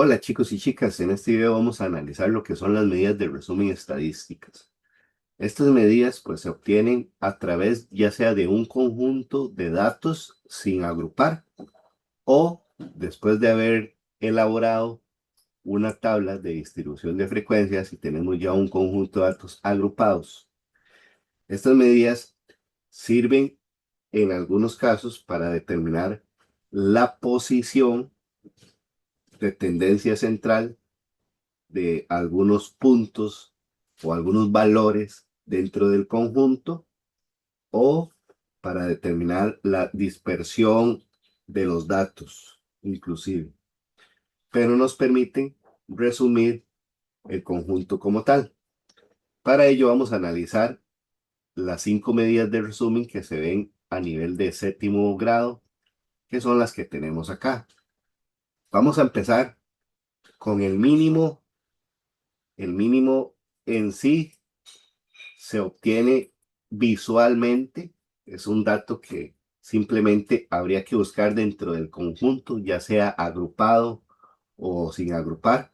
Hola chicos y chicas, en este video vamos a analizar lo que son las medidas de resumen estadísticas. Estas medidas pues se obtienen a través ya sea de un conjunto de datos sin agrupar o después de haber elaborado una tabla de distribución de frecuencias y tenemos ya un conjunto de datos agrupados. Estas medidas sirven en algunos casos para determinar la posición de tendencia central de algunos puntos o algunos valores dentro del conjunto o para determinar la dispersión de los datos, inclusive. Pero nos permiten resumir el conjunto como tal. Para ello vamos a analizar las 5 medidas de resumen que se ven a nivel de séptimo grado, que son las que tenemos acá. Vamos a empezar con el mínimo. El mínimo en sí se obtiene visualmente. Es un dato que simplemente habría que buscar dentro del conjunto, ya sea agrupado o sin agrupar,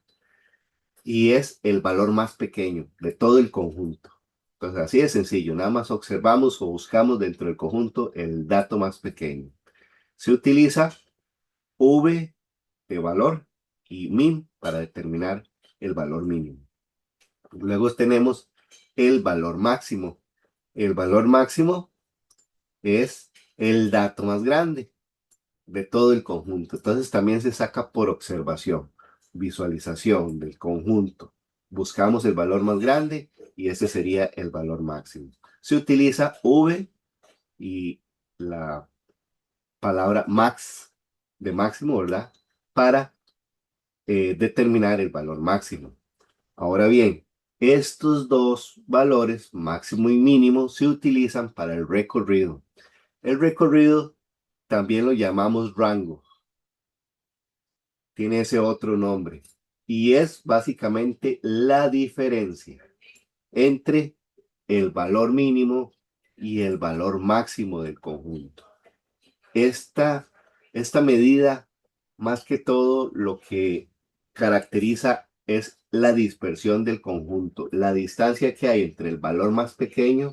y es el valor más pequeño de todo el conjunto. Entonces, así de sencillo, nada más observamos o buscamos dentro del conjunto el dato más pequeño. Se utiliza V de valor y min para determinar el valor mínimo. Luego tenemos el valor máximo. El valor máximo es el dato más grande de todo el conjunto. Entonces también se saca por observación, visualización del conjunto. Buscamos el valor más grande y ese sería el valor máximo. Se utiliza V y la palabra max de máximo, ¿verdad? Para determinar el valor máximo. Ahora bien, estos dos valores, máximo y mínimo, se utilizan para el recorrido. El recorrido también lo llamamos rango, tiene ese otro nombre y es básicamente la diferencia entre el valor mínimo y el valor máximo del conjunto. Esta, esta medida, más que todo, lo que caracteriza es la dispersión del conjunto, la distancia que hay entre el valor más pequeño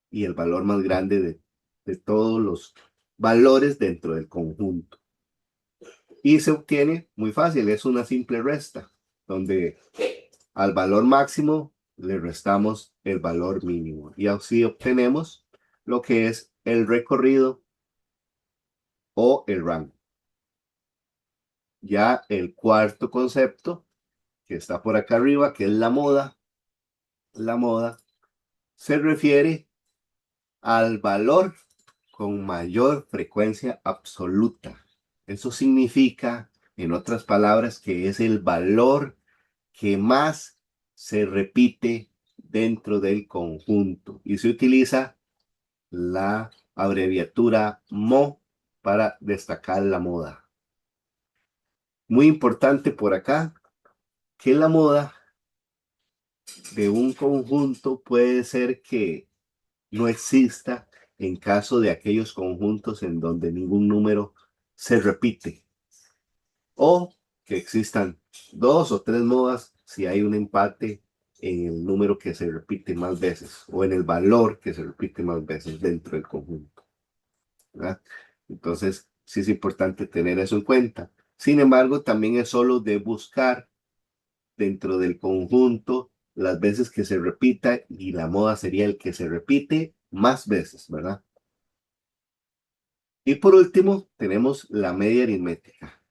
y el valor más grande de todos los valores dentro del conjunto. Y se obtiene muy fácil, es una simple resta, donde al valor máximo le restamos el valor mínimo y así obtenemos lo que es el recorrido o el rango. Ya el cuarto concepto que está por acá arriba, que es la moda se refiere al valor con mayor frecuencia absoluta. Eso significa, en otras palabras, que es el valor que más se repite dentro del conjunto y se utiliza la abreviatura MO para destacar la moda. Muy importante por acá que la moda de un conjunto puede ser que no exista en caso de aquellos conjuntos en donde ningún número se repite o que existan dos o tres modas si hay un empate en el número que se repite más veces o en el valor que se repite más veces dentro del conjunto, ¿verdad? Entonces, sí es importante tener eso en cuenta. Sin embargo, también es solo de buscar dentro del conjunto las veces que se repita y la moda sería el que se repite más veces, ¿verdad? Y por último, tenemos la media aritmética.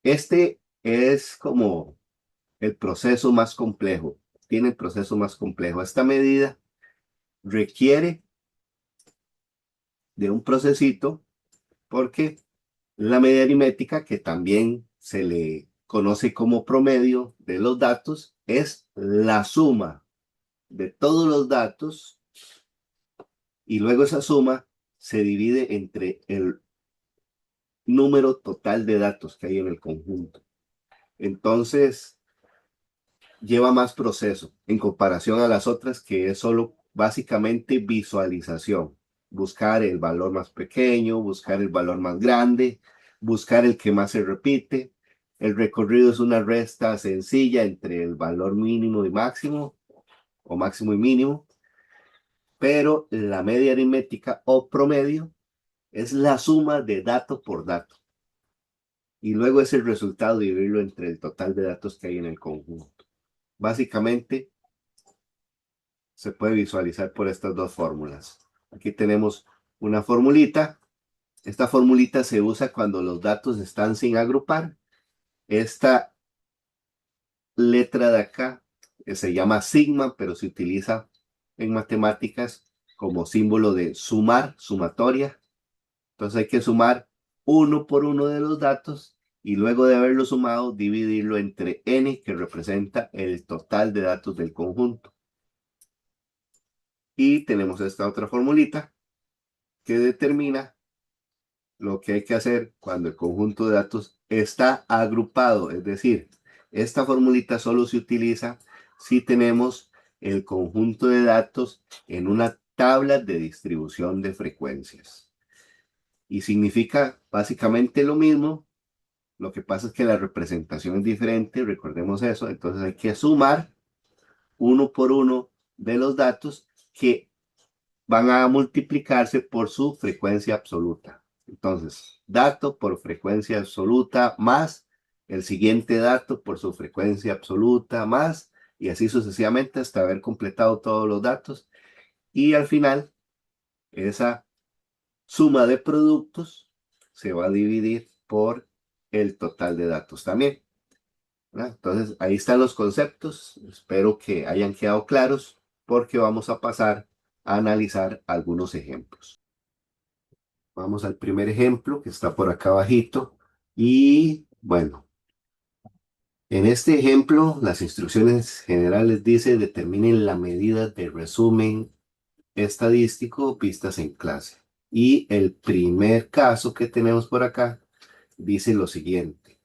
Este es como el proceso más complejo, tiene el proceso más complejo. Esta medida requiere de un procesito porque la media aritmética, que también se le conoce como promedio de los datos, es la suma de todos los datos y luego esa suma se divide entre el número total de datos que hay en el conjunto. Entonces, lleva más proceso en comparación a las otras que es solo básicamente visualización. Buscar el valor más pequeño, buscar el valor más grande, buscar el que más se repite El recorrido es una resta sencilla entre el valor mínimo y máximo, o máximo y mínimo, pero la media aritmética o promedio es la suma de dato por dato. Y luego es el resultado dividirlo entre el total de datos que hay en el conjunto. Básicamente, se puede visualizar por estas dos fórmulas. Aquí tenemos una formulita. Esta formulita se usa cuando los datos están sin agrupar. Esta letra de acá se llama sigma, pero se utiliza en matemáticas como símbolo de sumar, sumatoria. Entonces hay que sumar uno por uno de los datos y luego de haberlo sumado, dividirlo entre n, que representa el total de datos del conjunto. Y tenemos esta otra formulita que determina lo que hay que hacer cuando el conjunto de datos está agrupado. Es decir, esta formulita solo se utiliza si tenemos el conjunto de datos en una tabla de distribución de frecuencias. Y significa básicamente lo mismo. Lo que pasa es que la representación es diferente, recordemos eso. Entonces hay que sumar uno por uno de los datos que van a multiplicarse por su frecuencia absoluta. Entonces, dato por frecuencia absoluta más el siguiente dato por su frecuencia absoluta más, y así sucesivamente hasta haber completado todos los datos. Y al final, esa suma de productos se va a dividir por el total de datos también, ¿verdad? Entonces, ahí están los conceptos. Espero que hayan quedado claros porque vamos a pasar a analizar algunos ejemplos. Vamos al primer ejemplo que está por acá abajito. Y bueno, en este ejemplo, las instrucciones generales dice determinen la medida de resumen estadístico vistas en clase. Y el primer caso que tenemos por acá dice lo siguiente.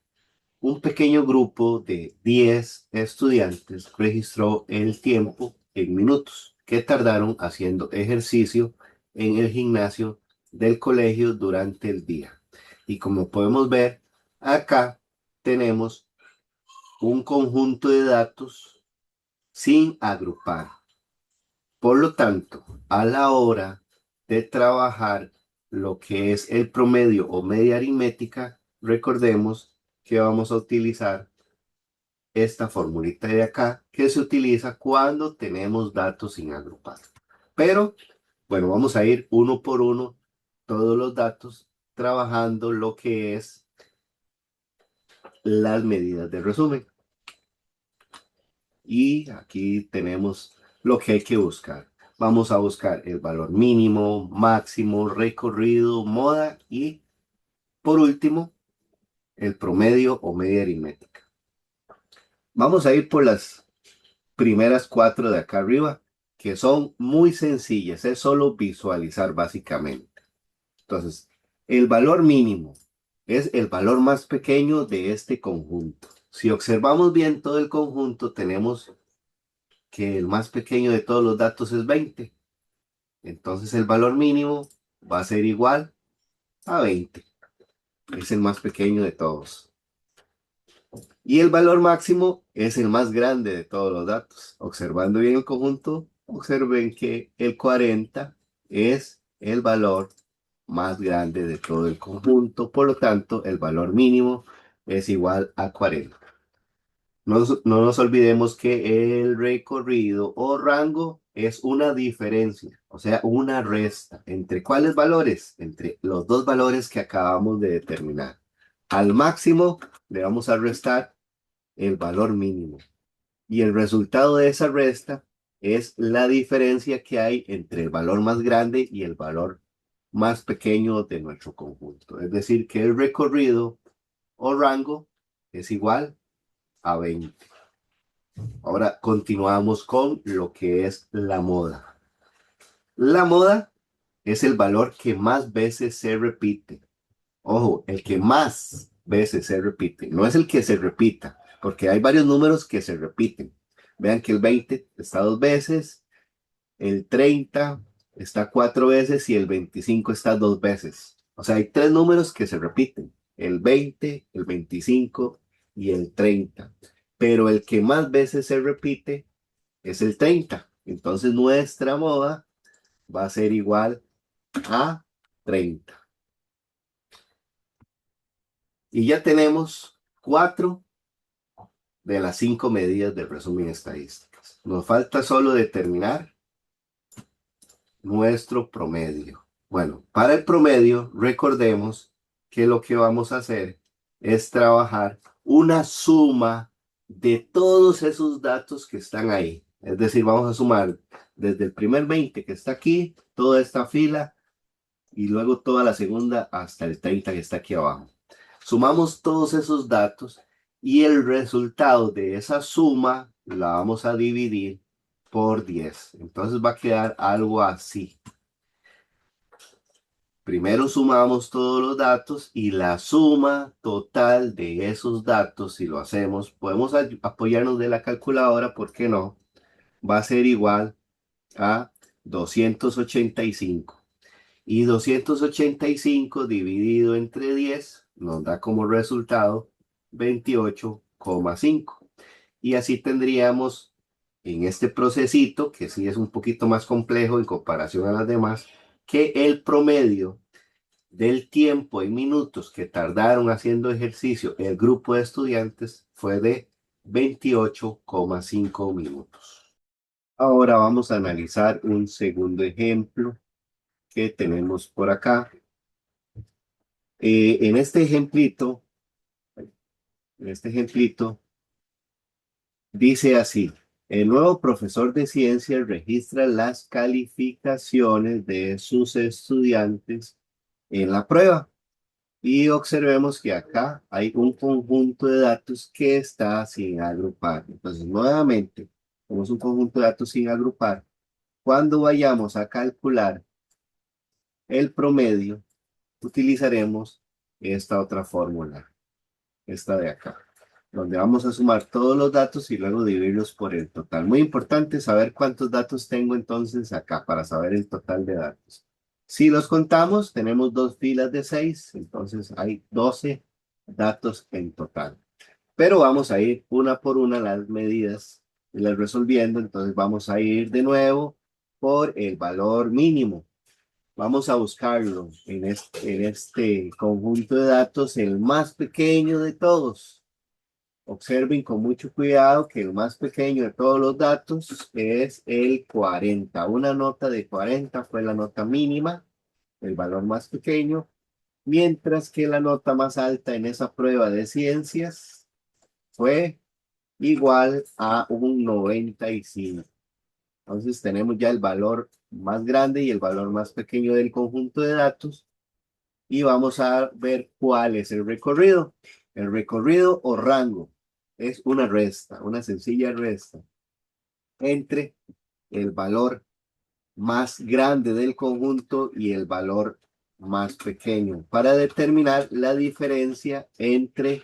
Un pequeño grupo de 10 estudiantes registró el tiempo en minutos que tardaron haciendo ejercicio en el gimnasio del colegio durante el día. Y como podemos ver, acá tenemos un conjunto de datos sin agrupar. Por lo tanto, a la hora de trabajar lo que es el promedio o media aritmética, recordemos que vamos a utilizar esta formulita de acá que se utiliza cuando tenemos datos sin agrupar. Pero, bueno, vamos a ir uno por uno todos los datos trabajando lo que es las medidas de resumen. Y aquí tenemos lo que hay que buscar. Vamos a buscar el valor mínimo, máximo, recorrido, moda y, por último, el promedio o media aritmética. Vamos a ir por las primeras 4 de acá arriba, que son muy sencillas. Es solo visualizar básicamente. Entonces, el valor mínimo es el valor más pequeño de este conjunto. Si observamos bien todo el conjunto, tenemos que el más pequeño de todos los datos es 20. Entonces el valor mínimo va a ser igual a 20. Es el más pequeño de todos. Y el valor máximo es el más grande de todos los datos. Observando bien el conjunto, observen que el 40 es el valor más grande de todo el conjunto. Por lo tanto, el valor mínimo es igual a 40. No nos olvidemos que el recorrido o rango es una diferencia, o sea, una resta. ¿Entre cuáles valores? Entre los dos valores que acabamos de determinar. Al máximo le vamos a restar el valor mínimo. Y el resultado de esa resta es la diferencia que hay entre el valor más grande y el valor más pequeño de nuestro conjunto. Es decir, que el recorrido o rango es igual a 20. Ahora continuamos con lo que es la moda. La moda es el valor que más veces se repite. Ojo, el que más veces se repite. No es el que se repita, porque hay varios números que se repiten. Vean que el 20 está 2 veces, el 30 está 4 veces y el 25 está 2 veces. O sea, hay 3 números que se repiten. El 20, el 25 y el 30. Pero el que más veces se repite es el 30. Entonces nuestra moda va a ser igual a 30. Y ya tenemos 4 de las 5 medidas del resumen estadísticas. Nos falta solo determinar nuestro promedio. Bueno, para el promedio, recordemos que lo que vamos a hacer es trabajar una suma de todos esos datos que están ahí. Es decir, vamos a sumar desde el primer 20 que está aquí, toda esta fila, y luego toda la segunda hasta el 30 que está aquí abajo. Sumamos todos esos datos y el resultado de esa suma la vamos a dividir por 10. Entonces va a quedar algo así. Primero sumamos todos los datos y la suma total de esos datos, si lo hacemos, podemos apoyarnos de la calculadora, ¿por qué no? Va a ser igual a 285. Y 285 dividido entre 10 nos da como resultado 28,5. Y así tendríamos en este procesito, que sí es un poquito más complejo en comparación a las demás, que el promedio del tiempo en minutos que tardaron haciendo ejercicio el grupo de estudiantes fue de 28,5 minutos. Ahora vamos a analizar un segundo ejemplo que tenemos por acá. En este ejemplito, dice así: el nuevo profesor de ciencias registra las calificaciones de sus estudiantes en la prueba. Y observemos que acá hay un conjunto de datos que está sin agrupar. Entonces, nuevamente, como es un conjunto de datos sin agrupar, cuando vayamos a calcular el promedio, utilizaremos esta otra fórmula, esta de acá, donde vamos a sumar todos los datos y luego dividirlos por el total. Muy importante saber cuántos datos tengo entonces acá para saber el total de datos. Si los contamos, tenemos dos filas de 6, entonces hay 12 datos en total. Pero vamos a ir una por una las medidas y las resolviendo. Entonces vamos a ir de nuevo por el valor mínimo. Vamos a buscarlo en este conjunto de datos, el más pequeño de todos. Observen con mucho cuidado que el más pequeño de todos los datos es el 40. Una nota de 40 fue la nota mínima, el valor más pequeño, mientras que la nota más alta en esa prueba de ciencias fue igual a un 95. Entonces tenemos ya el valor más grande y el valor más pequeño del conjunto de datos y vamos a ver cuál es el recorrido. El recorrido o rango es una resta, una sencilla resta entre el valor más grande del conjunto y el valor más pequeño para determinar la diferencia entre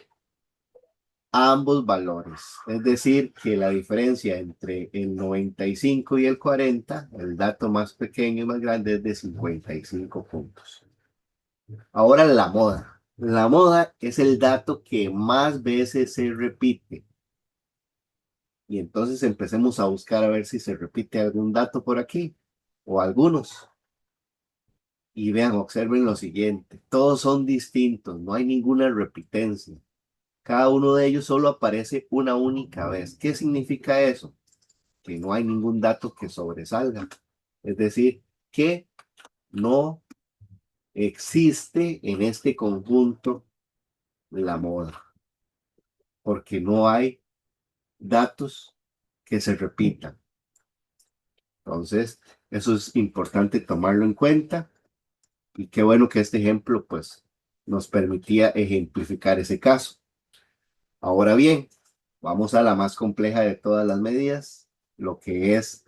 ambos valores. Es decir, que la diferencia entre el 95 y el 40, el dato más pequeño y más grande, es de 55 puntos. Ahora la moda. La moda es el dato que más veces se repite. Y entonces empecemos a buscar a ver si se repite algún dato por aquí o algunos. Y vean, observen lo siguiente. Todos son distintos, no hay ninguna repitencia. Cada uno de ellos solo aparece una única vez. ¿Qué significa eso? Que no hay ningún dato que sobresalga. Es decir, que no existe en este conjunto la moda, porque no hay datos que se repitan. Entonces, eso es importante tomarlo en cuenta y qué bueno que este ejemplo pues nos permitía ejemplificar ese caso. Ahora bien, vamos a la más compleja de todas las medidas, lo que es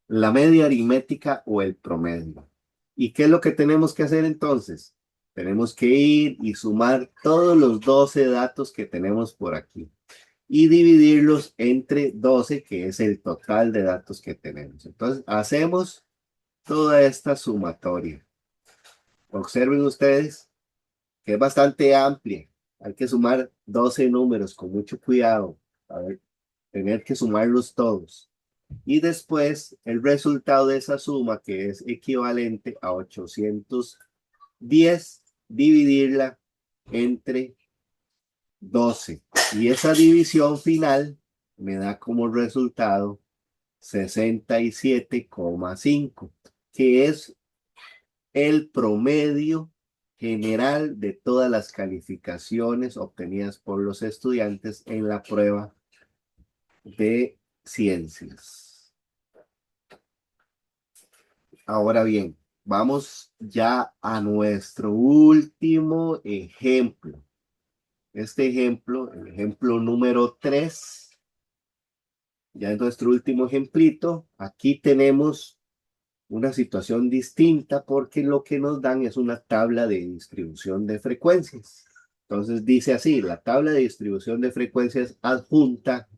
la media aritmética o el promedio. ¿Y qué es lo que tenemos que hacer entonces? Tenemos que ir y sumar todos los 12 datos que tenemos por aquí y dividirlos entre 12, que es el total de datos que tenemos. Entonces, hacemos toda esta sumatoria. Observen ustedes que es bastante amplia. Hay que sumar 12 números con mucho cuidado. A ver, tener que sumarlos todos. Y después el resultado de esa suma, que es equivalente a 810, dividirla entre 12. Y esa división final me da como resultado 67,5, que es el promedio general de todas las calificaciones obtenidas por los estudiantes en la prueba de ciencias. Ahora bien, vamos ya a nuestro último ejemplo. Este ejemplo, el ejemplo número 3, ya es nuestro último ejemplito. Aquí tenemos una situación distinta porque lo que nos dan es una tabla de distribución de frecuencias. Entonces dice así, la tabla de distribución de frecuencias adjunta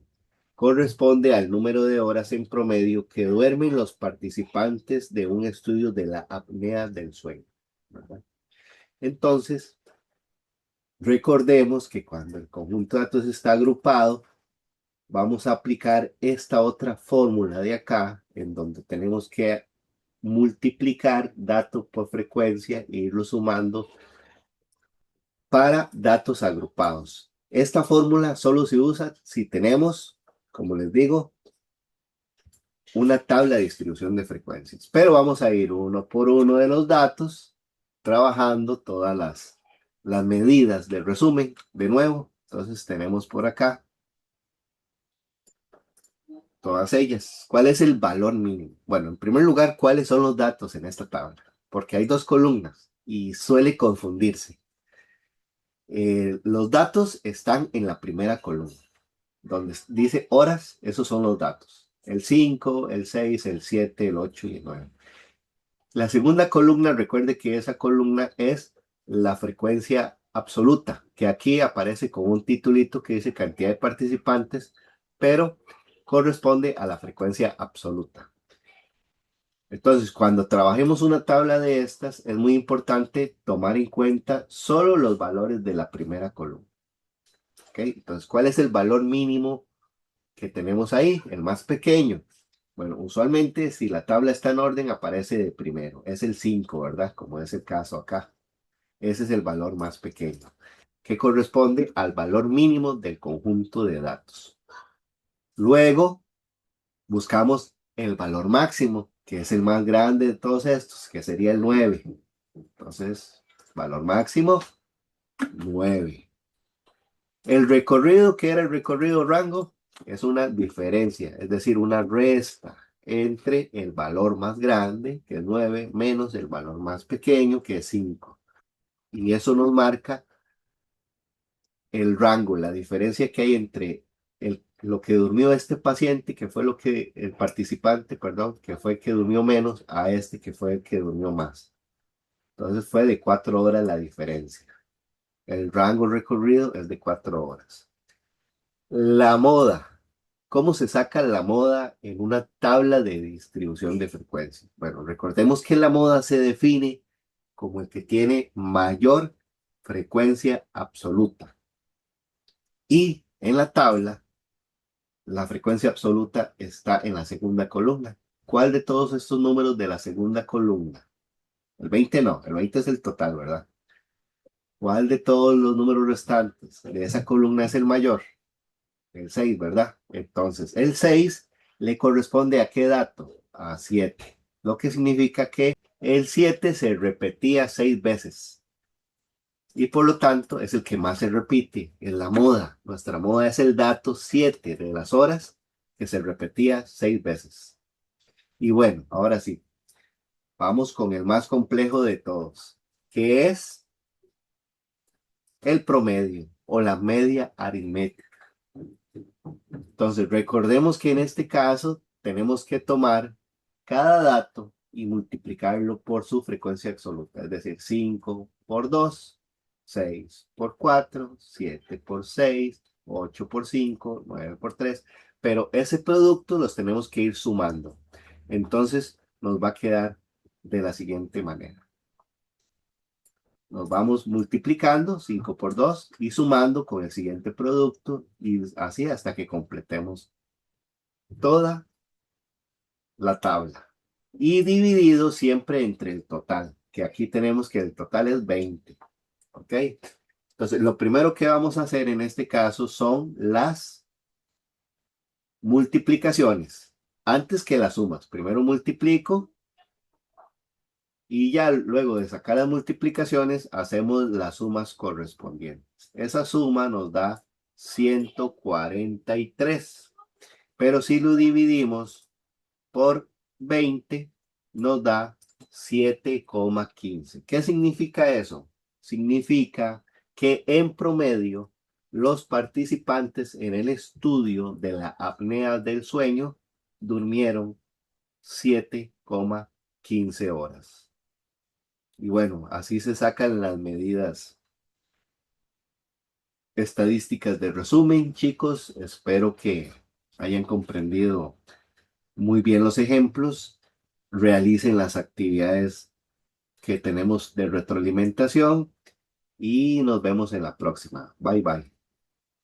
corresponde al número de horas en promedio que duermen los participantes de un estudio de la apnea del sueño, ¿verdad? Entonces, recordemos que cuando el conjunto de datos está agrupado, vamos a aplicar esta otra fórmula de acá, en donde tenemos que multiplicar datos por frecuencia e irlo sumando para datos agrupados. Esta fórmula solo se usa si tenemos, como les digo, una tabla de distribución de frecuencias. Pero vamos a ir uno por uno de los datos, trabajando todas las medidas del resumen de nuevo. Entonces tenemos por acá todas ellas. ¿Cuál es el valor mínimo? Bueno, en primer lugar, ¿cuáles son los datos en esta tabla? Porque hay dos columnas y suele confundirse. Los datos están en la primera columna, donde dice horas, esos son los datos. El 5, el 6, el 7, el 8 y el 9. La segunda columna, recuerde que esa columna es la frecuencia absoluta, que aquí aparece con un titulito que dice cantidad de participantes, pero corresponde a la frecuencia absoluta. Entonces, cuando trabajemos una tabla de estas, es muy importante tomar en cuenta solo los valores de la primera columna. ¿Ok? Entonces, ¿cuál es el valor mínimo que tenemos ahí? El más pequeño. Bueno, usualmente si la tabla está en orden aparece de primero. Es el 5, ¿verdad? Como es el caso acá. Ese es el valor más pequeño, que corresponde al valor mínimo del conjunto de datos. Luego buscamos el valor máximo, que es el más grande de todos estos, que sería el 9. Entonces, valor máximo, 9. El recorrido, que era el recorrido rango, es una diferencia, es decir, una resta entre el valor más grande, que es 9, menos el valor más pequeño, que es 5. Y eso nos marca el rango, la diferencia que hay entre lo que durmió este paciente, que fue lo que el participante, perdón, que fue el que durmió menos, a este que fue el que durmió más. Entonces fue de 4 horas la diferencia. El rango recorrido es de 4 horas. La moda. ¿Cómo se saca la moda en una tabla de distribución de frecuencia? Bueno, recordemos que la moda se define como el que tiene mayor frecuencia absoluta. Y en la tabla, la frecuencia absoluta está en la segunda columna. ¿Cuál de todos estos números de la segunda columna? El 20 no, el 20 es el total, ¿verdad? ¿Cuál de todos los números restantes de esa columna es el mayor? El 6, ¿verdad? Entonces, el 6 le corresponde ¿a qué dato? A 7. Lo que significa que el 7 se repetía 6 veces. Y por lo tanto es el que más se repite en la moda. Nuestra moda es el dato 7 de las horas que se repetía 6 veces. Y bueno, ahora sí, vamos con el más complejo de todos, que es el promedio o la media aritmética. Entonces, recordemos que en este caso tenemos que tomar cada dato y multiplicarlo por su frecuencia absoluta, es decir, 5 por 2, 6 por 4, 7 por 6, 8 por 5, 9 por 3, pero ese producto los tenemos que ir sumando. Entonces, nos va a quedar de la siguiente manera. nos vamos multiplicando 5 por 2 y sumando con el siguiente producto y así hasta que completemos toda la tabla. Y dividido siempre entre el total, que aquí tenemos que el total es 20. ¿Ok? Entonces, lo primero que vamos a hacer en este caso son las multiplicaciones. Antes que las sumas, primero multiplico y ya luego de sacar las multiplicaciones hacemos las sumas correspondientes. Esa suma nos da 143. Pero si lo dividimos por 20 nos da 7,15. ¿Qué significa eso? Significa que en promedio los participantes en el estudio de la apnea del sueño durmieron 7,15 horas. Y bueno, así se sacan las medidas estadísticas de resumen, chicos. Espero que hayan comprendido muy bien los ejemplos, realicen las actividades que tenemos de retroalimentación y nos vemos en la próxima. Bye bye.